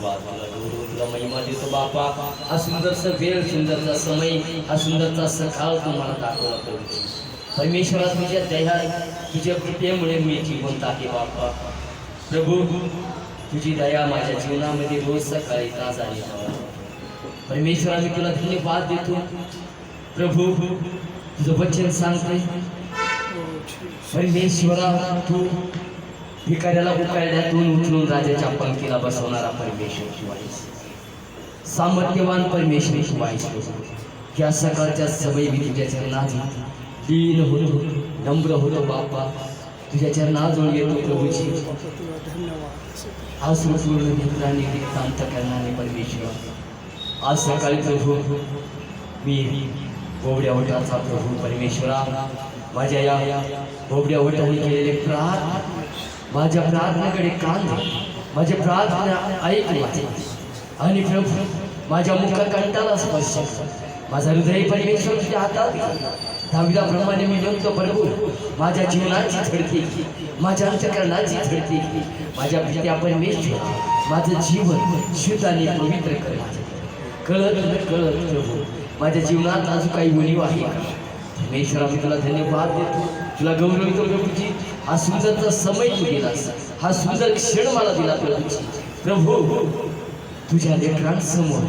आशीर्वाद, तुला गौरव, तुला महिमा देतो बापा. हा सुंदरसा वेळ, सुंदरचा समय, हा सुंदरचा सकाळ तुम्हाला दाखवला प्रभूजी. परमेश्वरा तुझ्या दया, तुझ्या कृपेमुळे मी जिवंत आहे बापा. प्रभू तुझी दया माझ्या जीवनामध्ये रोज सकाळी ताजा आहे. परमेश्वरा मी तुला धन्यवाद देतो. प्रभू तुझं वचन सांगते परमेश्वरा, तू भिकाऱ्याला उकाड्यातून उचलून राजाच्या पंक्तीला बसवणारा परमेश्वर तू आहेस. सामर्थ्यवान परमेश्वर तू आहेस. या सकाळच्या सवयी मी तुझ्या चरणात लीन होतो, नम्र होतो बापा. तुझ्या चरणाजवळ येतो प्रभूची. आज पूर्ण मित्रांनी रिक्तांत करणारे परमेश्वर, आज सकाळी प्रभू मी बोबड्या वटाचा प्रभू परमेश्वरा, माझ्या या बोबड्या वटाने केलेले प्रार्थना, माझ्या प्रार्थनेकडे कान दे, माझ्या प्रार्थना ऐक माझे. आणि प्रभू माझ्या मुखकंठाला स्पर्श कर. माझा हृदय परमेश्वर तुझ्या हातात. दाविदाप्रमाणे मी म्हणतो प्रभू, माझ्या जीवनाची झडती, माझ्या अंतःकरणाची झडती, माझ्या पित्या परमेश्वर माझं जीवन शुद्ध आणि पवित्र कर. कळत कळत प्रभू माझ्या जीवनात अजून काही उणीव आहे परमेश्वरा, मी तुला धन्यवाद देतो, तुला गौरवितो प्रभूजी. हा सुंदरचा समय तू दिलास, हा सुंदर क्षण मला दिला प्रभूजी. प्रभू तुझ्या लेकरांसमोर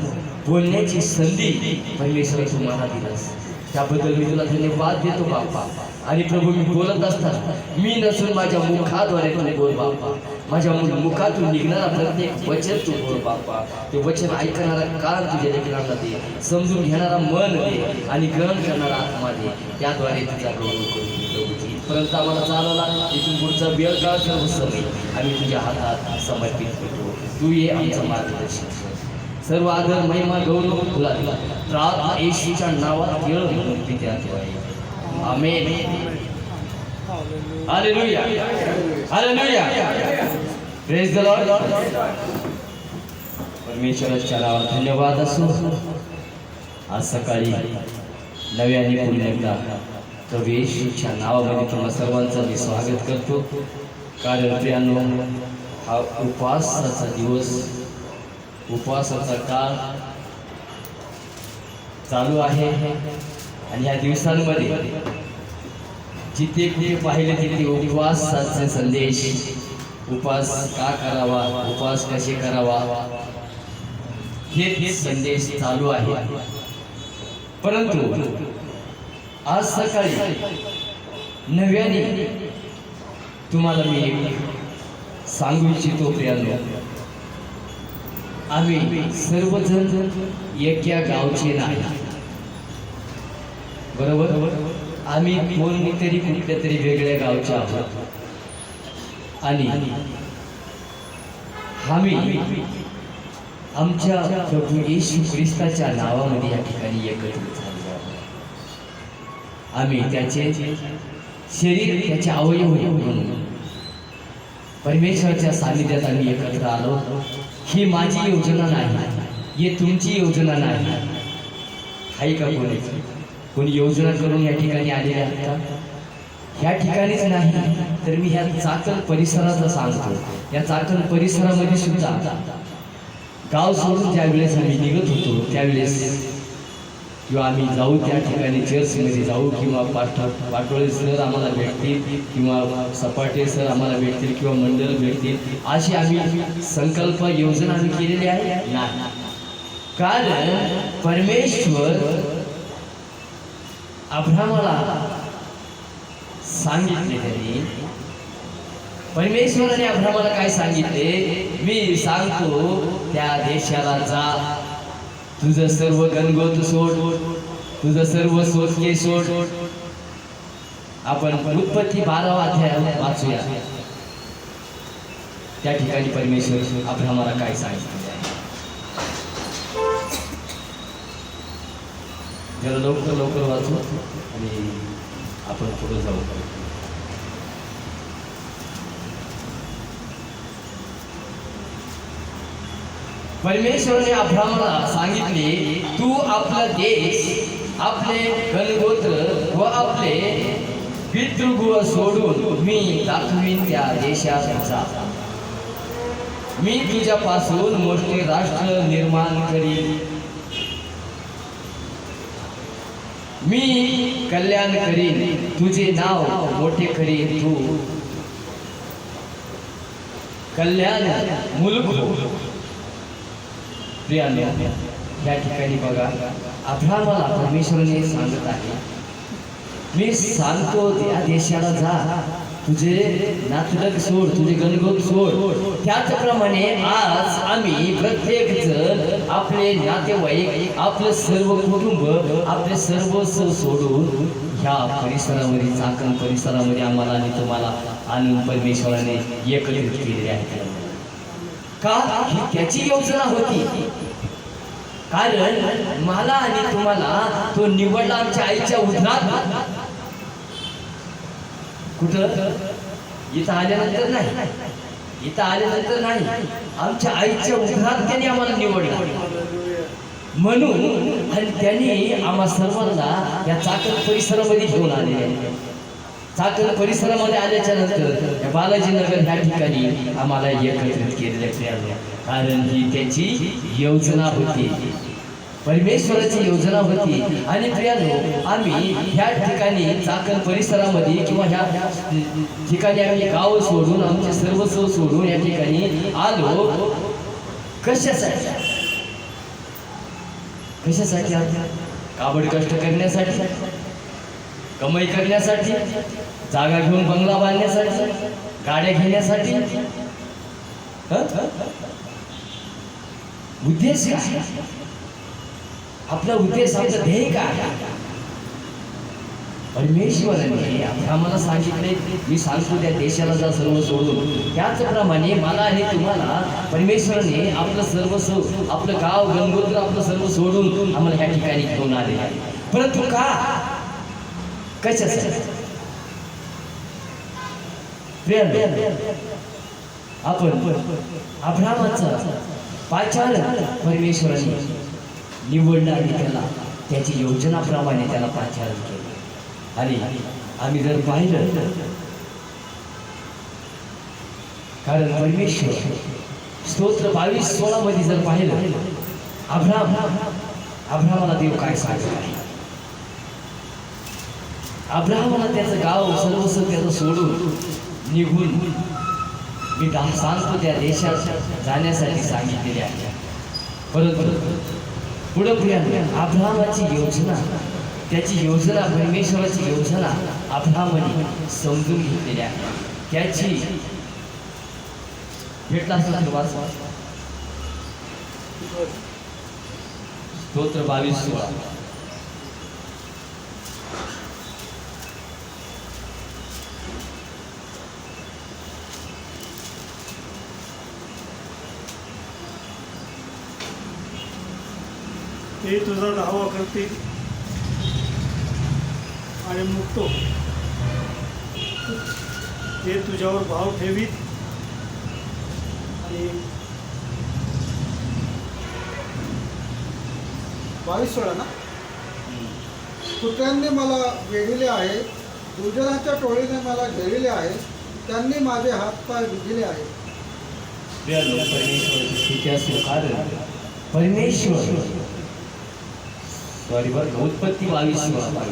बोलण्याची संधी परमेश्वर तू मला दिलास, त्याबद्दल मी तुला धन्यवाद देतो बापा. आणि प्रभू मी बोलत असताना मी नसून माझ्या मुखाद्वारे तू बोल बापा. माझ्या मुखातून निघणारा प्रत्येक वचन तू बोल बापा. ते वचन ऐकणारा कान तुझ्या लेकरांना दे, समजून घेणारा मन दे आणि ग्रहण करणारा आत्मा दे. त्याद्वारे तुझा गौरव करू प्रभूजी. परंतु आम्हाला चालवला इथून पुढचा वेळ काळ सर्व समय आम्ही तुझ्या हातात समर्पित करतो. तू ये आमचं मार्गदर्शन. सर्व आदर महिमा गौरव तुला दिला. प्रार्थना येशूच्या नावात केळ म्हणून पित्यात आहे. Amen. Hallelujah, hallelujah. Praise the lord. परमेश्वराच्या नावात धन्यवाद असो. आज सकाळी नव्याने पुन्हा एकदा प्रभू येशूच्या नावामध्ये तुम्हा सर्वांचं मी स्वागत करतो. कारण प्रियांनो, हा उपवासाचा दिवस, उपवासाचा काळ चालू आहे. आणि या दिवसांमध्ये जिथे कुठे पाहिले तिथे उपवासाचे संदेश, उपवास का करावा, उपवास कसे करावा, हे संदेश चालू आहे. परंतु आज सकाळी नव्याने तुम्हाला मी सांगू इच्छितो प्रियांनो, आम्ही सर्वजण एका गावचे नाही, बरोबर. आम्ही कोणीतरी कुठल्या तरी वेगळ्या गावचे आहोत. आणि आम्ही आमच्या प्रभू येशू ख्रिस्ताच्या नावामध्ये या ठिकाणी एकत्रित झालो आहोत. आम्ही त्याचे शरीर, त्याचे अवयव म्हणून परमेश्वराच्या सानिध्यात आम्ही एकत्र आलो. ही माझी योजना नाही, ही तुमची योजना नाही. आहे का कोणी योजना करून या ठिकाणी आलेले आहेत का? ह्या ठिकाणीच नाही तर मी ह्या चाकण परिसराचं सांगतो. या चाकण परिसरामध्ये सुद्धा गाव सोडून ज्यावेळेस आम्ही निघत होतो त्यावेळेस, किंवा आम्ही जाऊ त्या ठिकाणी चर्चमध्ये जाऊ, किंवा पाटोळे सर आम्हाला भेटतील, किंवा सपाटे सर आम्हाला भेटतील, किंवा मंडळ भेटतील, अशी आम्ही संकल्प योजना आम्ही केलेली आहे नाही. कारण परमेश्वर अब्राहमाला सांगितले, त्यांनी परमेश्वराने अब्राहमाला काय सांगितले, मी सांगतो त्या देशाला जा, तुझं सर्व गणगोत सोड, तुझं सर्व सोचके सोड. आपण उत्पत्ती 12वा अध्याय वाचूया. त्या ठिकाणी परमेश्वर अब्राहमाला काय सांगितले. जरा लवकर वाचू आणि आपण पुढे जाऊ. परमेश्वराने अब्राहमाला सांगितले, तू आपला देश, आपले गणगोत्र व आपले पितृगृह सोडून मी दाखवीन त्या देशात जा. मी तुझ्यापासून मोठे राष्ट्र निर्माण करीन, मी कल्याण करीन, तुझे नाव मोठे करीन, तू कल्याण मुलुक हो. प्रियानो, या ठिकाणी बघा अब्राहमाला परमेश्वराने सांगत आहे, मी सांगतो त्या देशाला जा, तुझे नातलग सोड, तुझे गणगोत सोड. त्याचप्रमाणे आज आम्ही प्रत्येक जण आपले नातेवाईक, आपलं सर्व कुटुंब, आपले सर्वस्व सोडून ह्या परिसरामध्ये, चाकण परिसरामध्ये आम्हाला आणि तुम्हाला आणून परमेश्वराने एकत्रित केलेले आहे. का? ही त्याची योजना होती. कारण मला आणि तुम्हाला तो निवडला आमच्या आईच्या उदरात. कुठं? इथं आल्यानंतर नाही, इथं आल्यानंतर नाही, आमच्या आईच्या उदरात त्यांनी आम्हाला निवडलं. म्हणून आणि त्यांनी आम्हा सर्वांना या चाकण परिसरामध्ये घेऊन आले. चाकण परिसरामध्ये आल्याच्या नंतर बालाजीनगर ह्या ठिकाणी आम्हाला एकत्रित केलेले आहे. कारण ही त्याची योजना होती, परमेश्वराची योजना होती. आणि प्रियानो, आम्ही ह्या ठिकाणी चाकण परिसरामध्ये किंवा ह्या ठिकाणी आम्ही गाव सोडून, आमचे सर्वस्व सोडून या ठिकाणी आलो. कशासाठी? कशासाठी? काबड कष्ट करण्यासाठी, कमाई करण्यासाठी, जागा घेऊन बंगला बांधण्यासाठी, गाड्या घेण्यासाठी? उद्देश काय? आपला उद्देश, आपलं ध्येय काय? परमेश्वराने आम्हाला सांगितले, मी सांगतो त्या देशाला जा सर्व सोडून. त्याचप्रमाणे मला आणि तुम्हाला परमेश्वराने आपलं सर्वस्व, आपलं गाव गंगोत्र, आपलं सर्व सोडून आम्हाला ह्या ठिकाणी घेऊन आले. परंतु का? कशासाठी? आपण अब्राहमाचं पाचारण परमेश्वराने निवडलं आणि त्याला त्याची योजनाप्रमाणे त्याला पाचारण केलं. आणि आम्ही जर पाहिलं, कारण परमेश्वर स्तोत्र 22:16 मध्ये जर पाहिलं, अब्राहमाला देव काय सांगत आहे? अब्राहमाला त्याचं गाव सर्वस्व त्याचं सोडून निघून मी सांगतो त्या देशात जाण्यासाठी सांगितलेले आहे. परंतु पुढे पुढे अब्राहमाची योजना, त्याची योजना, परमेश्वराची योजना अब्राहमाने समजून घेतलेली आहे. त्याची भेटला स्तोत्र 22:16. ते तुझा दावा करतील आणि मुक्तो, ते तुझ्यावर भाव ठेवीत आणि 22:16 ना. कुत्र्यांनी मला वेढिले आहे, दुर्जनाच्या टोळीने मला घेरले आहे, त्यांनी माझे हातपाय विझिले आहेत. परमेश्वर सॉरी बरं, उत्पत्ती 22:16.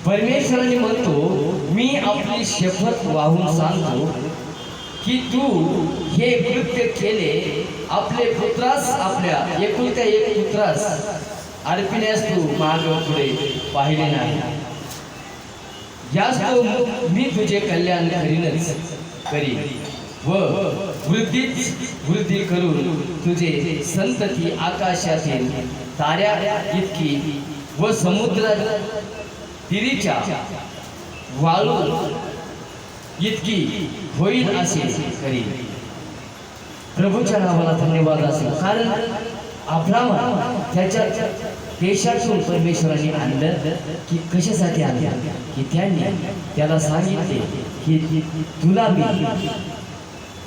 परमेश्वराने म्हणतो, मी आपली शपथ वाहून सांगतो की तू हे कृत्य केले, आपले पुत्रास, आपल्या एकुलत्या एक पुत्रास अर्पिण्यास तू माग पुढे पाहिले नाही. यास्तव मी तुझे कल्याण करीन व वृद्धी करून तुझे संतती आकाशातील ताऱ्या इतकी व समुद्र तिरीच्या वाळू इतकी होईल असे करीन. प्रभूच्या नावाला धन्यवाद असेल. कारण अब्राहम त्याच्या देशातून परमेश्वराने आणलं की कशासाठी आणलं? की की त्यांनी त्याला सांगितले की तुला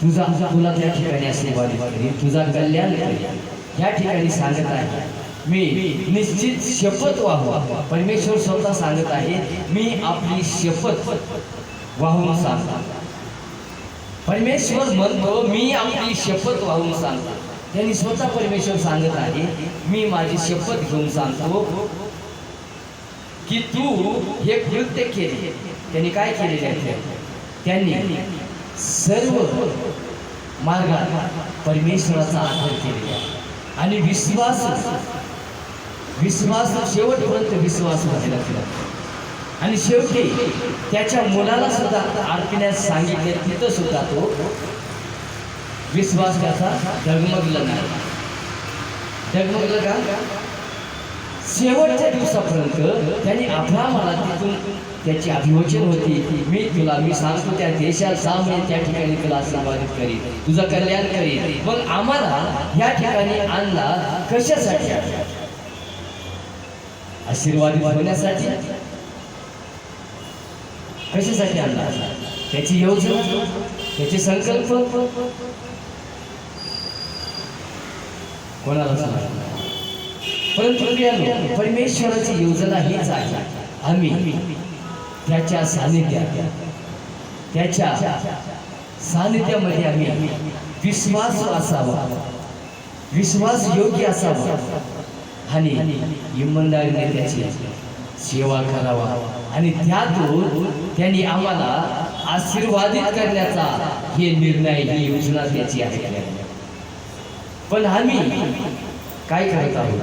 तुला त्या ठिकाणी आशीर्वाद करेन, तुझा कल्याण करेन. या ठिकाणी सांगत आहे मी निश्चित शपथ वाहू. परमेश्वर स्वतः सांगत आहे मी आपली शपथ वाहून सांगतो. परमेश्वर म्हणतो मी आपली शपथ वाहून सांगतो. त्यांनी स्वतः परमेश्वर सांगत आहे मी माझी शपथ घेऊन सांगतो की तू हे कृत्य केले. त्यांनी काय केलेले आहे? त्यांनी सर्व मार्गात परमेश्वराचा आदर केलेला आणि विश्वास शेवटपर्यंत विश्वास राहिला केला. आणि शेवटी त्याच्या मुलाला सुद्धा अर्पण्यास सांगितले. तिथं सुद्धा तो विश्वास त्याचा डगमगला नाही. डगमगलं का? शेवटच्या दिवसापर्यंत त्यांनी अब्राहमाला तिथून त्याची अभिवचन होती मी सांगतो त्या देशात जा, मी त्या ठिकाणी तुला आशीर्वादित करीन, तुझं कल्याण करीन. मग आम्हाला या ठिकाणी आणला कशासाठी? आशीर्वादित होण्यासाठी. कशासाठी आणला? त्याची योजना, त्याचे संकल्प कोणाला सांगा. परंतु परमेश्वराची योजना हीच आहे आम्ही त्याच्या सानिध्यामध्ये आम्ही विश्वास असावा, विश्वास योग्य असावा आणि इमानदारीने त्याची सेवा करावा. आणि त्यातून त्यांनी आम्हाला आशीर्वादित करण्याचा हे निर्णय, ही योजना त्याची आहे. पण आम्ही काय करत आहोत?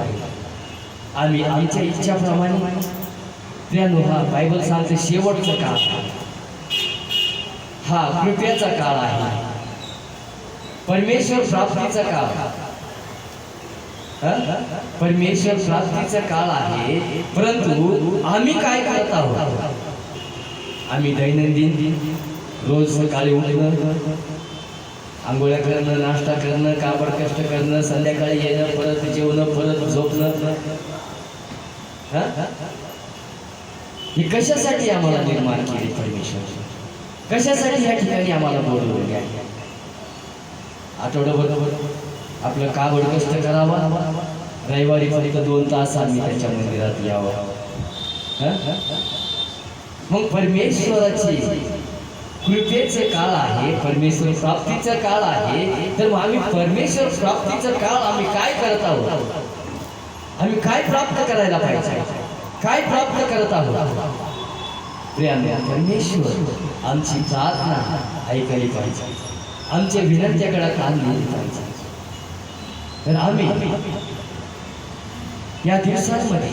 आम्ही आमच्या इच्छाप्रमाणे हा बायबल सांगते शेवटचा काळ हा कृपेचा काळ आहे, परमेश्वर प्राप्तीचा काळ. परमेश्वर प्राप्तीचा काळ आहे. परंतु आम्ही काय करत आहोत? आम्ही दैनंदिन रोज सकाळी उठणं, आंघोळ्या करणं, नाश्ता करणं, काबड कष्ट करणं, संध्याकाळी येणं, परत जेवणं, परत झोपणं. हे कशासाठी आम्हाला निर्माण केले परमेश्वर? कशासाठी या ठिकाणी आम्हाला बोलवले आहे? आठवड्याभर आपलं काबड कष्ट करावा, रविवारी फक्त 2 तास आम्ही त्याच्या मंदिरात यावं. मग परमेश्वराची कृपेचे काळ आहे, परमेश्वर प्राप्तीचा काळ आहे. तर मग आम्ही परमेश्वर प्राप्तीचा काळ आम्ही काय करत आहोत? आम्ही काय प्राप्त करायला पाहिजे? काय प्राप्त करत आहोत? प्रियांनो, परमेश्वर आमची प्रार्थना ऐकली पाहिजे, आमच्या विनंत्याकडे कान दिली पाहिजे. तर आम्ही या दिवसांमध्ये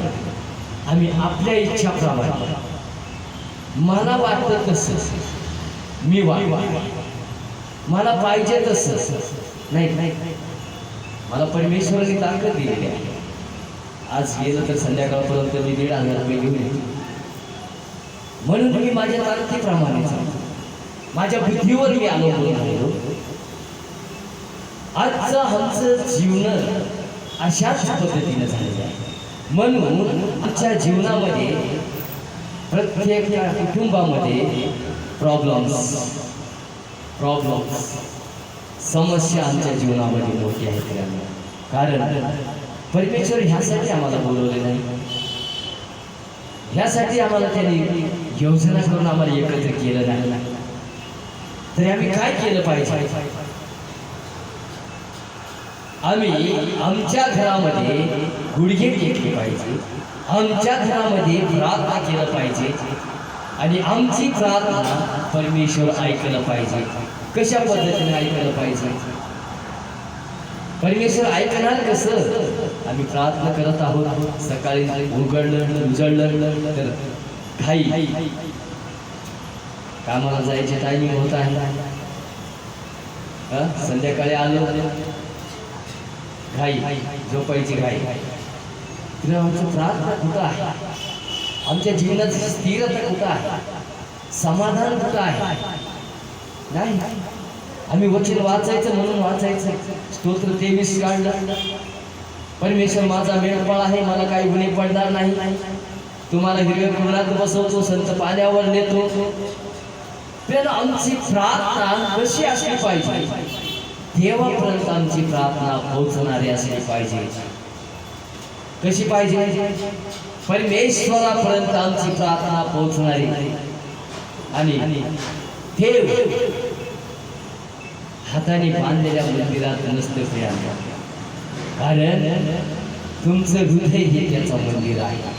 आम्ही आपल्या इच्छाप्रमाणे मला वाटतं तसं मी मला पाहिजे तसं नाही. मला परमेश्वराने ताकद दिलेली आहे. आज गेलं तर संध्याकाळपर्यंत मी 1,500 रुपये घेऊन येतो. म्हणून मी माझ्या ताकदीप्रमाणे माझ्या बुद्धीवर मी अवलंबून राहिलो. आजचं आमचं जीवन अशाच पद्धतीने झालेलं आहे. म्हणून आमच्या जीवनामध्ये प्रत्येक कुटुंबामध्ये प्रॉब्लेम्स समस्या आमच्या जीवनामध्ये मोठी आहेत. कारण परमेश्वर ह्यासाठी आम्हाला बोलवले नाही, ह्यासाठी आम्हाला त्यांनी योजना करून आम्हाला एकत्र केलं नाही. तरी आम्ही काय केलं पाहिजे? आम्ही आमच्या घरामध्ये गुडघे टेकले पाहिजे, आमच्या घरामध्ये प्रार्थना केलं पाहिजे आणि आमची प्रार्थना परमेश्वर ऐकलं पाहिजे. कशा पद्धतीने ऐकलं पाहिजे? परमेश्वर ऐकणार कसं? आम्ही प्रार्थना करत आहोत, सकाळी उजळलं तर घाई, कामाला जायचे टायमिंग होत आहे, संध्याकाळी आलो घाई, झोपायची घाई. आमचं प्रार्थना कुठं आहे? आमच्या जीवनाची स्थिरता कुठं आहे? समाधान कुठं आहे? नाही. आम्ही वचन वाचायचं म्हणून वाचायचं, स्तोत्र 23 काढलं, परमेश्वर माझा मेळपाळ आहे, मला काही गुन्हे पडणार नाही. तुम्हाला हिरव्या कुरणात बसवतो, संत पाण्यावर नेतो, पण आमची प्रार्थना कशी असली पाहिजे? देवापर्यंत आमची प्रार्थना पोहोचणारी असली पाहिजे. कशी पाहिजे? परमेश्वरापर्यंत आमची प्रार्थना पोहोचणारी. आणि देव हाताने बांधलेल्या मंदिरात नसतं प्रियांका, कारण तुमचं हृदय हे त्याचं मंदिर आहे.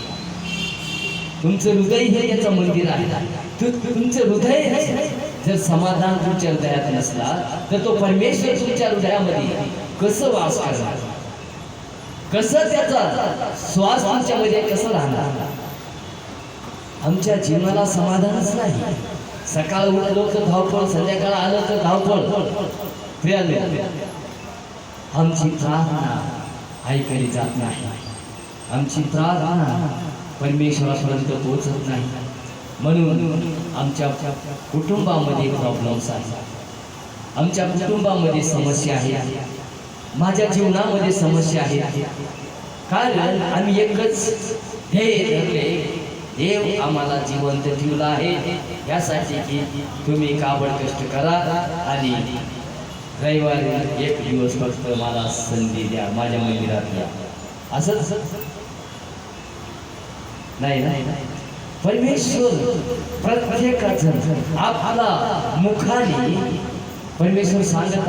तुमचं हृदय हे त्याचं मंदिर आहे. तुमचं हृदय जर समाधान तुमच्या हृदयात नसला तर तो परमेश्वर तुमच्या हृदयामध्ये कसं वास करणार? कसं त्याचा श्वास तुमच्यामध्ये कसं राहणार? आमच्या जीवनाला समाधानच नाही. सकाळ उठलो तर धावपळ, संध्याकाळ आलं तर धावपळ. प्रियांनो, आमची प्रार्थना ऐकली जात नाही. आमची प्रार्थना परमेश्वरापर्यंत पोहोचत नाही. म्हणून आमच्या कुटुंबामध्ये प्रॉब्लेम्स आहेत. आमच्या कुटुंबामध्ये समस्या आहेत. माझ्या जीवनामध्ये समस्या आहेत. कारण आम्ही एकच ध्येय धरले, देव आम्हाला जिवंत ठेवला आहे यासाठी की तुम्ही काबड कष्ट करा आणि रविवारी एक दिवस फक्त मला संधी द्या, माझ्या मंदिरात या. असंच नाही नाही. परमेश्वर प्रत्येकाचं आपला मुखाने परमेश्वर सांगत